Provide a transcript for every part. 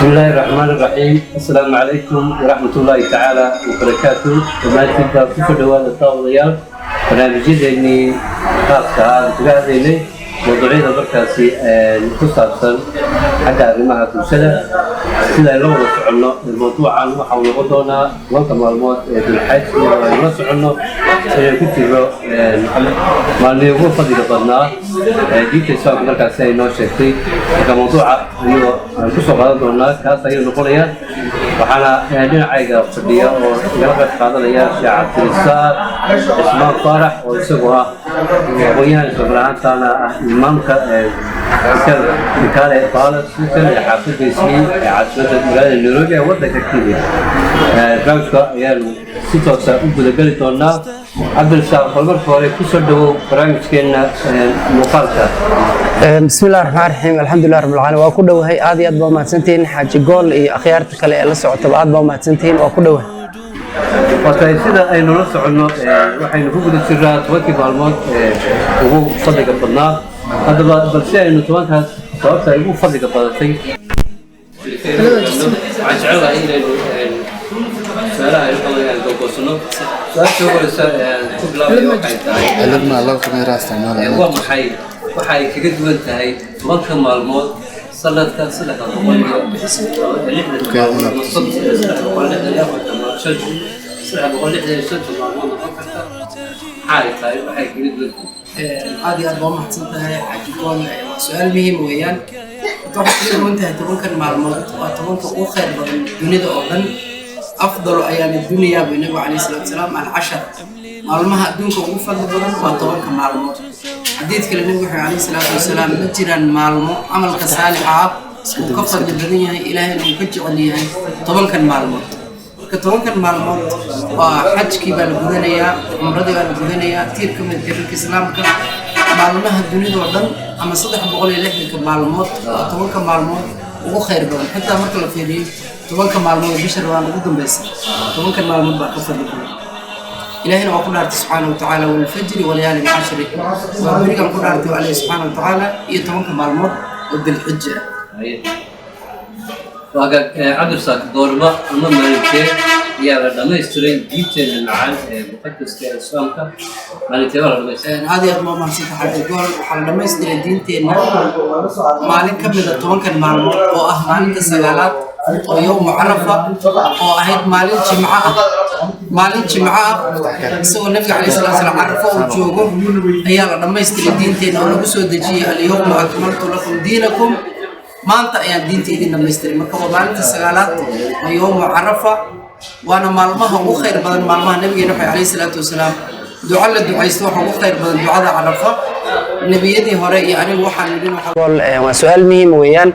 بسم الله الرحمن الرحيم. السلام عليكم ورحمة الله تعالى وبركاته. وما تبدأ في دوام الطاوليات برنامجي إني خاصة بتقعد إلي موضوعين بركاسي خصوصا حتى ما تمسنا سيدا لو نسعنا الموضوع عن وحول غضونا وانت معلومات بالحج ونسعنا كتير ما نيوه فضي قبلنا جيت السؤال بركاسي نوشتي كموضوع هو كسر غضونا كاسي نقوليا وحنا هنا عايقة فضية ويلقى هذا ليا شعب تلسار اسمه فرح وسبها ويانا سبلان تانا إمامك كان قال سوسن حافظ اسمي عشرة بلاد النرويج وده كتير برانكا يعني ستة بدل تونا عبد الشاق خلبر فوري كسر دو برانك كنا مقالة. بسم الله الرحمن الرحيم. الحمد لله رب العالمين. وكله هي عادي أدبا ما سنتين حاج جول أخيارتك اللي لسه تبع أدبا ما سنتين وكله. وكان سيدا أي نرص عنه وحين فوق السرات وكيف الموت وهو صدق البناء هذا بالشيء إنه توانها صارت يقول صدق البناء. عشرة إلى سؤالها يقول يعني دوكوسنو سؤال شو هو علمنا الله كما يراستعمله هو وحي كجد وانت هاي ممكن معلومات صلت كسلة عادي أدبا ما حسنتها عجبون سؤال مهم ويان توقف وانت تمكن معلومات وتمكن أخر بالدنيا أولاً أفضل أيام الدنيا بالنبي عليه الصلاة والسلام العشر معلومها دونك وفضل بدن وتمكن معلومات حديث كلام النبي عليه الصلاة والسلام نجرا معلومات عمل كصالحة وكفر بالدنيا إلهي المكجع ليه تمكن معلومات كتمكن معلومات وحج كيبان البدنية عمرتي بان البدنية كثير كم تير الإسلام معلومها الدنيا أولاً أما صدق بقول لك معلومات وتمكن معلومات وخير بدن حتى مثلا في دي tobanka maalmood bisha Ramadaan ugu dambeysay tobanka maalmood baa ka fadhiyo ilaahina waa ku dhaartay subhanahu wa ta'ala wal fajr wal layali al-ashr wa barigan ku dhaartay Allah subhanahu wa ta'ala iyo tobanka maalmood oo dil xijja waaga cabdirsaaq doorba ama maalintii yaa la dhamaystiray diinteena macaan muqaddaska islaamka maalintii waa la dhamaystiray aad iyo aad ma mahadsantahay xaji gool waxa la dhamaystiray diinteena maalin ka mid ah tobankan maalmood oo ah maalinta sagaalaad oo يوم عرفة oo ahayd maalin jimca isagoo nabiga kaleey salaam Carafa uu joogo ayaa la dhamaystiray diinteena oo lagu soo dajiyay al-yawma akmaltu lakum diinakum maanta ayaan diinteedii dhamaystiray marka waa maalinta sagaalaad oo يوم عرفة waana maalmaha ugu khayr badan maalmaha nabiga kaleey salaam duca la ducaysto waxa ugu khayr badan ducada Carafa nabiyadii hore iyo anigu waxaan idin waa su'aal muhiim weeyaan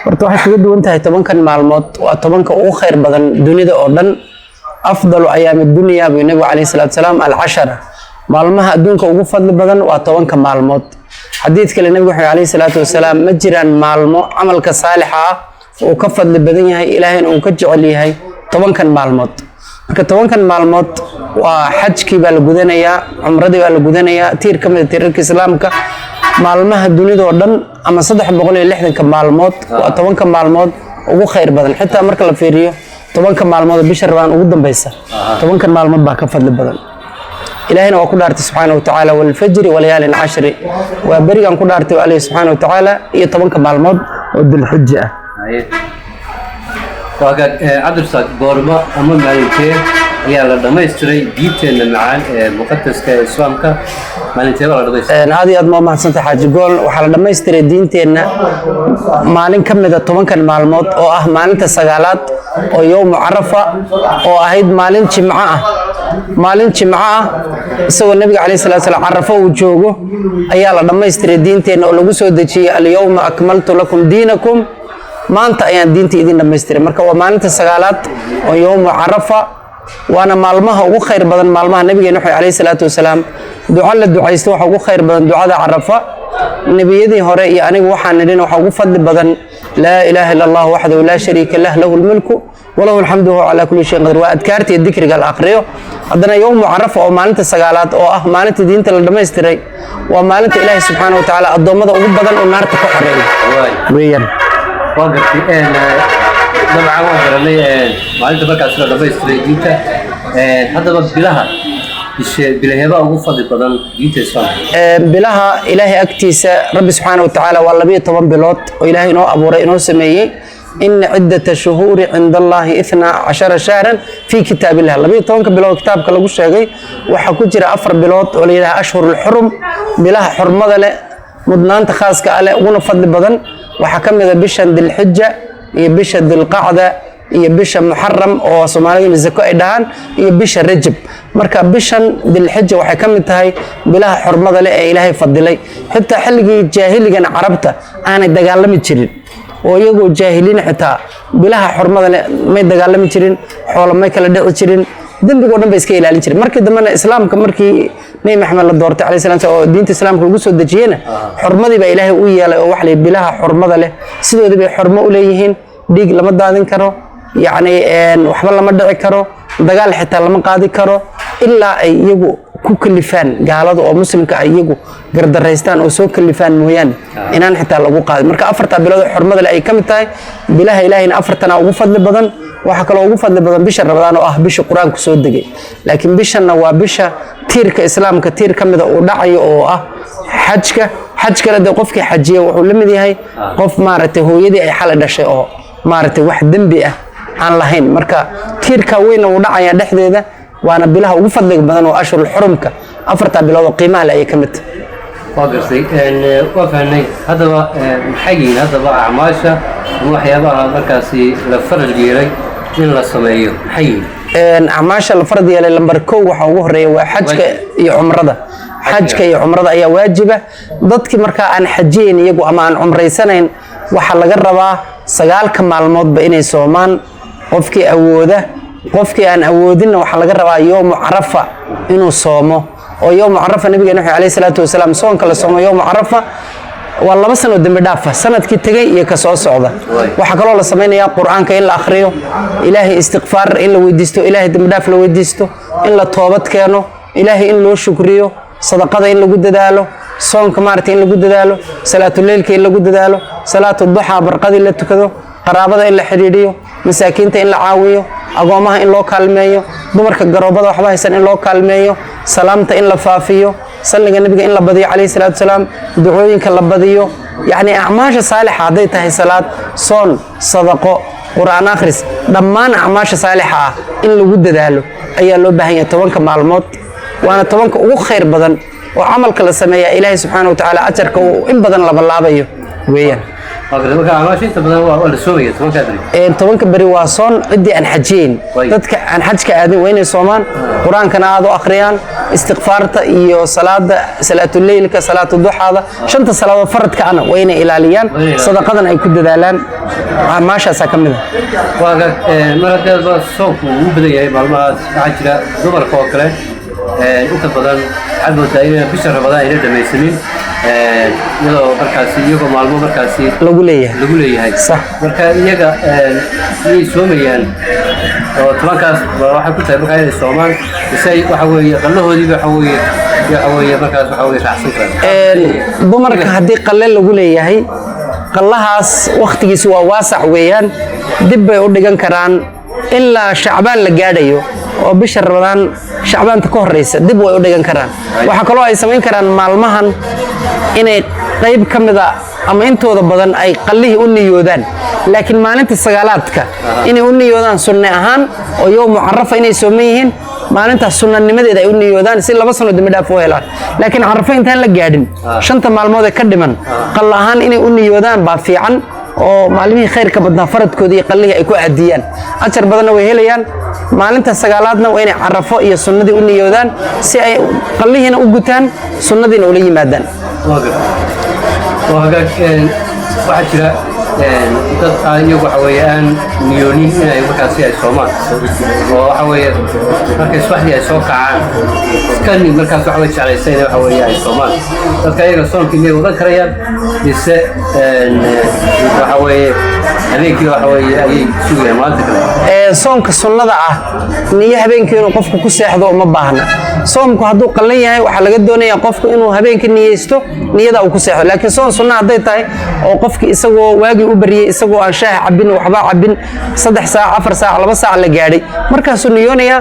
horta waxay kaga duwan tahay tobankan maalmood waa tobanka ugu khayr badan dunida oo dhan afdalu ayaami dunya bi nabi kaleey salaam al-ashara maalmaha adduunka ugu fadli badan waa tobanka maalmood xadiidka nabiga kaleey salaam ma jiraan maalmo amalka saalixa ah oo ka fadli badan yahay ilaahayna uu ka jecel yahay tobankan maalmood marka tobankan maalmood waa xajkii baa la gudanayaa umradii baa la gudanayaa tiir ka mid ah tiirarka islaamka maalmaha dunida oo dhan ama 360 maalmood waa tobanka maalmood ugu khayr badan xitaa marka la fiiriyo tobanka maalmood bisha Ramadaan ugu dambaysa tobankan maalmood baa ka fadli badan ilaahina waa ku dhaartay subhanahu wa ta'ala wal fajr wal layali al-ashr waa barigan ku dhaartay Allah subhanahu wa ta'ala iyo tobanka maalmood oo dil xijja waaga cabdirsaaq goorma ama maalintii ayaa la dhamaystiray diinteena macaan muqaddaska islaamka maalintii waa la dhamaystiray aad iyo aad ma mahadsantahay xaji gool waxa la dhamaystiray diinteena maalin ka mid ah tobankan maalmood oo ah maalinta sagaalaad oo يوم عرفة oo ahayd maalin jimca ah isagoo nabiga kaleey salaam Carafa uu joogo ayaa la dhamaystiray diinteena oo lagu soo dajiyay al-yawma akmaltu lakum diinakum maanta ayaan diinta idin dhamaystiray marka waa maalinta sagaalaad oo يوم عرفة وانا مالمها ugu khayr badan maalmaha nabigeena kaleey salaam duca la ducaysto waxa ugu khayr badan ducada Carafa nabiyadii hore iyo anigu waxaan idin waxa ugu fadli badan la ilaha illa allah wahdahu la sharika lahu lahul mulku wa lahul hamdu wa ala kulli shay'in qadir wa adkaarti dhikriga la aqriyo hadana يوم عرفة oo maalinta sagaalaad oo ah maalinta diinta la dhamaystiray waa maalinta ilaahay subhanahu wa ta'ala adoomada ugu badan oo naarta ku xareeyo weeyaan وقت dabcan waan garanay maalinta markaas la dhamaystiray diinta haddaba bilaha bilaheeba ugu fadli badan diinta islaamka bilaha ilaahay agtiisa rabbi subxaanahu wa tacaala waa 12 bilood oo ilaahay inoo abuuray inoo sameeyey إن عدة الشهور عند الله 12 شهرا في كتاب الله لبي طبعا بلاد كتاب كلا جوش شيء وحكوجر أفر بلاد وليها أشهر الحرم بلها حرم هذا لا مدنان تخاص كأله ونفضل بدن وحكم إذا بيشن ذي الحجة يبيشن ذي القعدة يبيشن محرم أو صومالي من الزكاة دهان يبيشن رجب مركب بيشن ذي الحجة وحكم هاي بلها حرم هذا لا إلهي فضلي حتى حلقي جاهلي كان عربته أنا دجال متشرين oo iyagu jaahiliin xitaa bilaha xurmada leh may dagaalami jirin xoolo may kala dhici jirin dambiga oo dhan bay iska ilaalin jireen markii dambena islaamka markii Nabi Maxamed la doortay kaleey salaam oo diinta islaamka lagu soo dajiyana xurmadii baa Ilaahay u yeelay oo wax leh bilaha xurmada leh sidoo bay xurmo u leeyihiin dhiig lama daadin karo yaani waxba lama dhici karo dagaal xitaa lama qaadi karo ilaa ay iyagu ku kalifaan gaalada oo muslimka ay iyagu gardareystaan oo soo kalifaan mooyaan inaan xitaa lagu qaadin marka afarta bilood xurmada ay kamid tahay bilaha ilaahayna afartana ugu fadli badan waxa kale ugu fadli badan bisha Ramadaan oo ah bisha Quraanku soo degay laakiin bishanna waa bisha tiirka islaamka tiir kamid ah oo dhacayo oo ah xajka la qofkii xajiya wuxuu la mid yahay qof maaragtay hooyadii ay xal dhashay oo maaragtay wax dambi ah aan lahayn marka tiirka weyn uu dhacaya dhexdeeda وانا بلها وفضل بدن واشهر الحرمك افرت بلاد قيمه لا يكمت واقرتي ان وفهني هذا حقين هذا اعماشا وحيابها مركاسي لفرج جيري in la sameeyo حقين ان اعماشا الفرد يا لمبر 1 waxa ugu horeeya waa xajka iyo umrada xajka iyo umrada ayaa waajiba dadkii marka aan xajeen iyagu ama aan umreysanayn waxa laga rabaa 9 maalmoodba inay soomaan qofkii awooda qofkii aan awoodin waxa laga rabaa yoom Arafa inuu soomo oo yoom Arafa nabiga Nuux alayhi salaatu wasalaam soon kala soomo yoom Arafa waa 2 sano dambi dhaaf sanadkii tagay iyo ka soo socda waxa kale oo la sameeyaa quraanka in la akhriyo ilaahi istighfar in la weydiisto ilaahi dambi dhaaf la weydiisto in la toobad keeno ilaahi in loo shukriyo sadaqada in lagu dadaalo soonka maartay in lagu dadaalo salaatul leelka in lagu dadaalo salaatul duha barqadi la tukado qaraabada in la xiriiriyo masaakiinta in la caawiyo agoomaha in loo kaalmeeyo dumarka garoobada waxba haysan in loo kaalmeeyo salaamta in la faafiyo salliga nabiga in la badiyo kaleey salaatu salaam ducooyinka la badiyo yaani acmaasha saalixa haday tahay salaad soon sadaqo quraan akhris dhammaan acmaasha saalixa in lagu dadaalo ayaa loo baahan yahay 10 maalmood waana 10 ugu khayr badan oo amalka la sameeyo Ilaahay subhanahu wa ta'ala ajarka in badan la balaabayo weeyaan marka amaasha inta badan waa la soomayaa 10 bari waa soon cidii aan xajeen dadka aan xajka aadin waa inay soomaan quraankana aad u akhriyaan istighfaarta iyo salaatul leylka salaatul duhada shanta salaado faradka ana waa inay ilaaliyaan sadaqadan ay ku dadaalaan amaashaas kamid ah waaga marka soonku uu badan yahay maalmahaas waxa jira dumarka oo kale inta badan xadooda inay bisha Ramadaan ay dhamaysanin iyadoo markaasi iyaga maalmo markaasi lagu leeyahay sax marka iyaga ay soomayaan oo tobankaas waxa ku tahay marka ay soomaan isay waxa weeye qallahoodii waxa weeye markaas waxa weeye raacsan karaan dumarka hadii qalle lagu leeyahay qallahaas waqtigiisu waa waasac weeyaan dib bay u dhigan karaan ilaa Shacbaan la gaadhayo oo bisha Ramadaan Shacbaanta ka horeysa dib way u dhigan karaan waxa kale oo ay sameyn karaan maalmahan inay qayb kamida ama intooda badan ay qallihi u niyoodaan laakiin maalinta sagaalaadka inay u niyoodaan sunna ahaan oo yoom Arafa inay soomeeyeen maalinta sunnanimadeeda ay u niyoodaan si 2 sano dambi dhaaf u helaan laakiin Arafa intaan la gaadhin 5 maalmood ka dhiman qall ahaan inay u niyoodaan baa fiican oo maalmihii khayrka badnaa faradkoodii iyo qallihi ay ku aadiyaan ajar badanna way helayaan maalinta sagaalaadna waa inay Arafo iyo sunnadii u niyoodaan si ay qallihina u gutaan sunnadiina u la yimaadaan waaga waxa jira dad ayagu waxa weeyaan niyoonin inay markaasi ay soomaan oo waxa weeye markay subaxdii ay soo kacaan kan markaas waxa weeye jeclaysan waxa weeye ay soomaan dadka ayaga soonka inay wadan karayaan bise waxa weeye habeenkii waxa weeye ay sugayaan maalinta kale soonka sunnada ah niyo habeenkii inuu qofku ku seexdo uma baahna soomku hadduu qallan yahay waxa laga doonayaa qofku inuu habeenkii niyeysto niyada uu ku seexdo laakiin soon sunna haday tahay oo qofkii isagoo waagi waagii u bariyay isagoo aan shaah cabin waxba cabin 3 saac 4 saac 2 saac la gaadhay markaasuu niyoonaya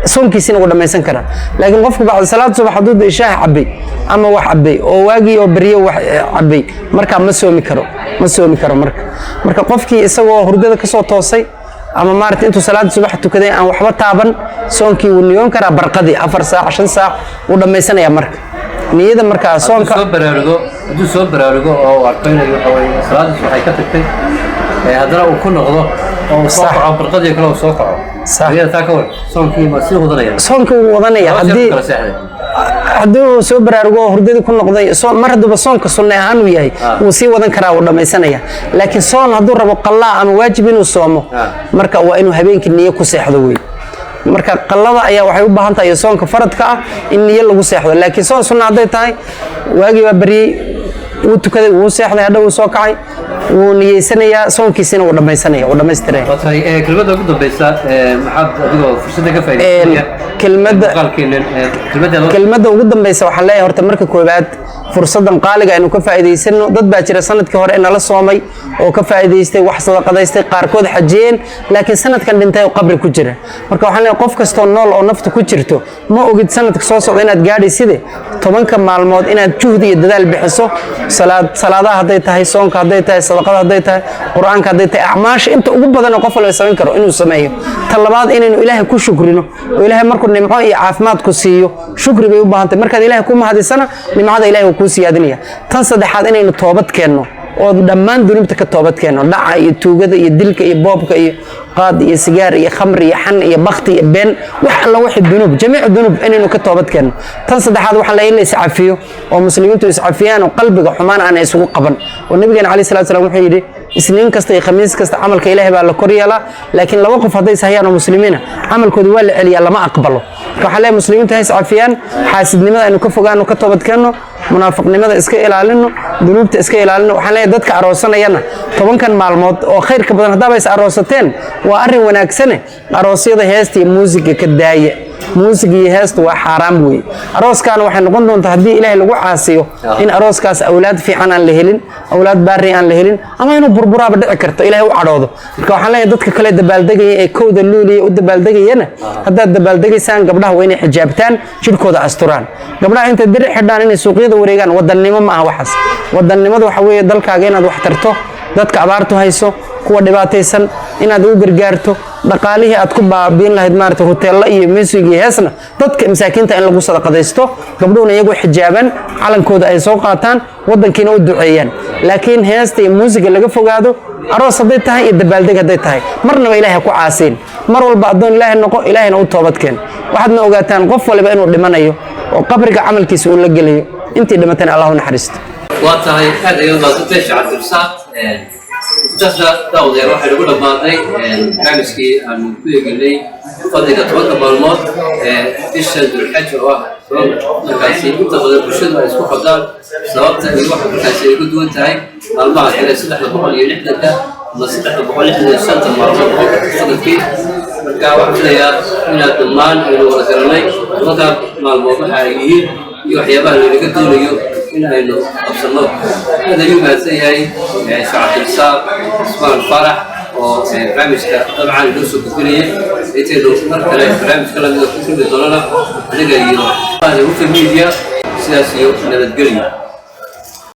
soonkiisina uu dhamaysan karaa laakiin qofku bacda salaad subax haduu shaah cabay ama wax cabay oo waagii oo bariyo wax cabay marka ma soomi karo marka qofkii isagoo hurdada ka soo toosay ama maartay intuu salaad subax tukaday aan waxba taaban soonkii uu niyoon karaa barqadii 4 saac 5 saac uu dhamaysanaya marka niyada marka soonka soo baraarugo oo arkaynaya salaad waxay ka tagtay haddana uu ku noqdo oo soo kaco barqadii kale oo soo kaco niyada taa ka war soonkii ma sii wadanaya soonka uu wadanaya haddii soo baraarugo hurdadii ku noqday mar hadduu soonka sunna ahaan uu yahay uu sii wadan karaa uu dhamaysanaya laakiin soon hadduu rabo qallaa ama waajib inuu soomo marka waa inuu habeenkii niyo ku seexdo weey marka qallada ayaa waxay u baahan tahay soonka faradka ah in niyo lagu seexdo laakiin soon sunna haday tahay waagii waa bariyay uu tukaday uu seexday hadhow uu soo kacay uu niyeysanaya soonkiisina uu dhamaysanaya uu dhamaystiray kelmadda ugu dambaysa maxaad adigoo fursada ka faa'iideysanaya kelmadda ugu dambaysa waxaan leeyahay horta marka koobaad fursadan qaaliga aynu ka faa'iideysano dad baa jira sanadkii hore inala soomay oo ka faa'iideystay wax sadaqadaystay qaarkood xajiyeen laakiin sanadkan dhintay oo qabri ku jira marka waxaan leeyahay qof kastoo nool oo nafta ku jirto ma ogid sanadka soo socda inaad gaadhayside 10 maalmood inaad juhdi iyo dadaal bixiso salaadaha hadday tahay soonka hadday tahay sadaqada hadday tahay quraanka hadday tahay acmaasha inta ugu badan oo qof la sameyn karo inuu sameeyo tan labaad inaynu ilaahay ku shukrino oo ilaahay markuu nimco iyo caafimaad ku siiyo shukri bay u baahan tahay markaad ilaahay ku mahadisana nimcada ilaahay ku siyaadinaya tan saddexaad inaynu toobad keenno oo dhammaan dunubta ka toobad keenno dhaca iyo tuugada iyo dilka iyo boobka iyo qaad iyo sigaar iyo khamri iyo xan iyo bakti iyo been wax alla wixii dunub jamiic dunub inaynu ka toobad keenno tan saddexaad waxa la ilaa iscafiyo oo muslimiintu iscafiyaan oo qalbiga xumaan aan isugu qaban oo nabiga kaleey salaatu salaam wuxuu yiri isniin kasta iyo khamiis kasta amalka ilaahay baa la koriyaa laakiin laba qof haday sahayaan oo muslimiina amalkoodu waa la celiyaa lama aqbalo waxa la muslimiintu hay iscafiyaan xaasidnimada inuu ka fogaano ka toobad keenno munaafiqnimada iska ilaalino dunubta iska ilaalino waxaan leeyahay dadka aroosanayana 10 maalmood oo khayrka badan hadaba is aroosateen waa arin wanaagsan aroosyada heesta iyo muusiga ka daaya muusiga iyo heesta waa xaraam weey arooskaana waxay noqon doontaa hadii ilaahay lagu caasiyo in arooskaas awlaad fiican aan la helin awlaad baari aan la helin ama inuu burburaaba dhici karto ilaahay u cadhoodo marka waxaan leeyahay dadka kale dabaaldegaya ee kowda luuliya u dabaaldegayana haddaad dabaaldegaysaan gabdhaha waa inay xijaabtaan jirkooda asturaan gabdhaha inta dir xidhaan inay suuqyada wareegaan wadannimo ma aha waxaas wadannimadu waxa weeye dalkaaga inaad wax tarto dadka abaartu hayso kuwa dhibaataysan inaad u gargaarto dhaqaalihii aad ku baabiin lahayd maartay hoteelada iyo musiga heesna dadka masaakiinta in lagu sadaqadaysto gabdhuhuna iyagu xijaaban calankooda ay soo qaataan wadankiina u duceeyaan laakiin heesta iyo musiga laga fogaado aroos haday tahay iyo dabaaldeg haday tahay marnaba ilaahay ku caasiin mar walba adoon ilaahay noqo ilaahayna u toobad keen waxaadna ogaataan qof waliba inuu dhimanayo oo qabriga camalkiisa uu la gelayo intii dhimatana Allahu naxariisto waa tahay aad ayuu maasantay shacab irsaad جزء داودير واحد يقول ما أدري برنامجي عن كل فضيلة توقف بالموت إيش الحج واحد كاسين تقدر بشر ما يسوق خدار سواء واحد كاسين يقول دون تاعي المعرض إلى سلاح البقول ينحدى ما سلاح البقول ينحدى السنة المعرض صدق فيه كواحد ليا من الضمان إلى ورثناي وقف مع الموضوع حقيقي يحيى بها اللي قدروا يو إن إنه أبصرنا هذا يوم هالسيء شعب الإنسان اسمه الفرح وبرامج طبعا لوسو كفرية يتلو مركلة برامج كلام يدخل بالدولار هذا جيرو هذا هو في الميديا سياسي من الجريمة